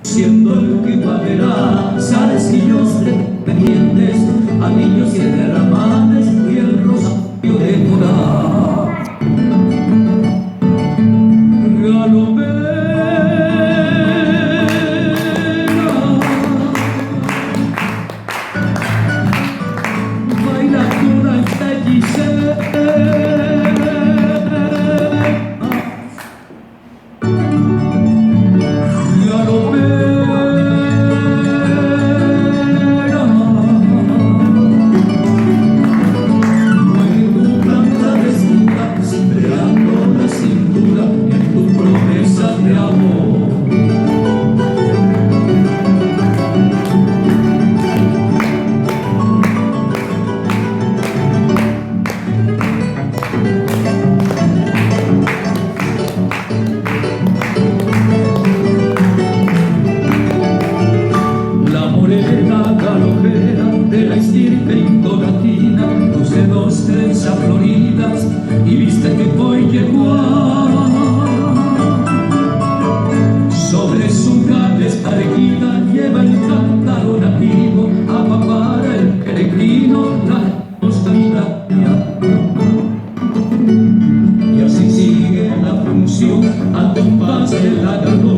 siendo el que pagará zarcillos pendientes, anillos y derramanes y el rosario de Judá. Galopera, baila toda esta hechicera. Tus dedos trenzas floridas y viste que hoy llegó sobre su calle está erguida, lleva el cántaro nativo a papar el peregrino la vida. Y así sigue la función al compás de la galopera.